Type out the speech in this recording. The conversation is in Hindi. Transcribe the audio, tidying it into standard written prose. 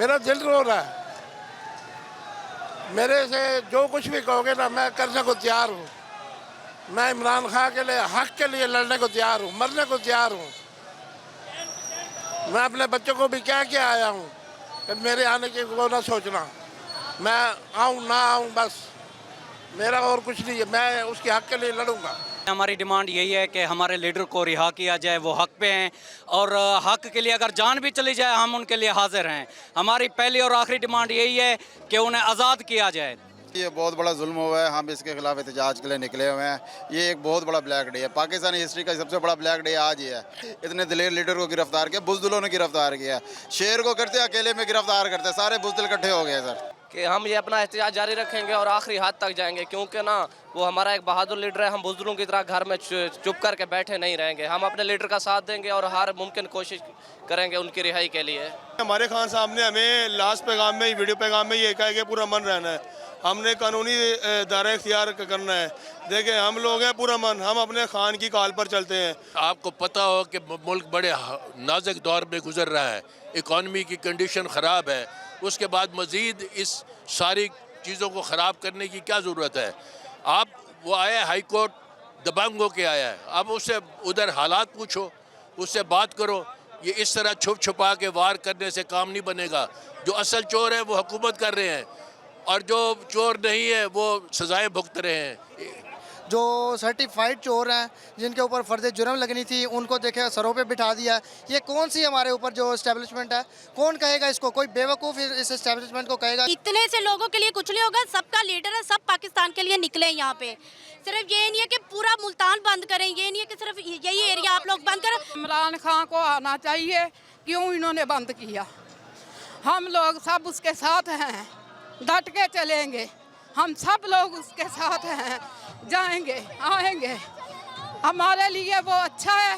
मेरा दिल रो रहा है। मेरे से जो कुछ भी कहोगे ना, मैं करने को तैयार हूँ। मैं इमरान खान के लिए, हक के लिए लड़ने को तैयार हूँ, मरने को तैयार हूँ। मैं अपने बच्चों को भी क्या क्या आया हूँ कि मेरे आने की वो ना सोचना। मैं आऊँ ना आऊँ, बस मेरा और कुछ नहीं है। मैं उसके हक के लिए लड़ूंगा। हमारी डिमांड यही है कि हमारे लीडर को रिहा किया जाए, वो हक पे हैं और हक के लिए अगर जान भी चली जाए हम उनके लिए हाजिर हैं। हमारी पहली और आखिरी डिमांड यही है कि उन्हें आज़ाद किया जाए। ये बहुत बड़ा जुल्म हुआ है, हम इसके खिलाफ एहतजाज के लिए निकले हुए हैं। ये एक बहुत बड़ा ब्लैक डे है, पाकिस्तानी हिस्ट्री का सबसे बड़ा ब्लैक डे आज ही है। इतने दिलेर लीडर को गिरफ्तार किया, बुज़दिलों ने गिरफ्तार किया। शेर को करते अकेले में गिरफ्तार करते, सारे बुज़दिल इकट्ठे हो गए सर। कि हम ये अपना एहतजाज जारी रखेंगे और आखिरी हद तक जाएंगे, क्योंकि ना वो हमारा एक बहादुर लीडर है। हम बुजुर्गों की तरह घर में चुप करके बैठे नहीं रहेंगे। हम अपने लीडर का साथ देंगे और हर मुमकिन कोशिश करेंगे उनकी रिहाई के लिए। हमारे खान साहब ने हमें लास्ट पैगाम में, वीडियो पैगाम में ये कहा कि पूरा मन रहना है, हमने कानूनी दायरा इख्तियार करना है। देखिए हम लोग हैं पूरा मन, हम अपने खान की कॉल पर चलते हैं। आपको पता हो कि मुल्क बड़े नाजुक दौर में गुजर रहा है, इकॉनमी की कंडीशन ख़राब है। उसके बाद मज़ीद इस सारी चीज़ों को ख़राब करने की क्या ज़रूरत है? आप वो आया हाई कोर्ट दबंग हो के आया है, अब उससे उधर हालात पूछो, उससे बात करो। ये इस तरह छुप छुपा के वार करने से काम नहीं बनेगा। जो असल चोर है वो हुकूमत कर रहे हैं और जो चोर नहीं है वो सजाएं भुगत रहे हैं। जो सर्टिफाइड चोर हैं, जिनके ऊपर फर्ज जुर्म लगनी थी, उनको देखे सरों पे बिठा दिया। ये कौन सी हमारे ऊपर जो एस्टेब्लिशमेंट है, कौन कहेगा इसको? कोई बेवकूफ़ इस एस्टेब्लिशमेंट को कहेगा? इतने से लोगों के लिए कुछ नहीं होगा। सबका लीडर है, सब पाकिस्तान के लिए निकले यहाँ पे। सिर्फ ये नहीं है कि पूरा मुल्तान बंद करें, ये नहीं है कि सिर्फ यही एरिया आप लोग बंद करें। इमरान खान को आना चाहिए। क्यों इन्होंने बंद किया? हम लोग सब उसके साथ हैं, डट के चलेंगे। हम सब लोग उसके साथ हैं, जाएंगे आएंगे, हमारे लिए वो अच्छा है।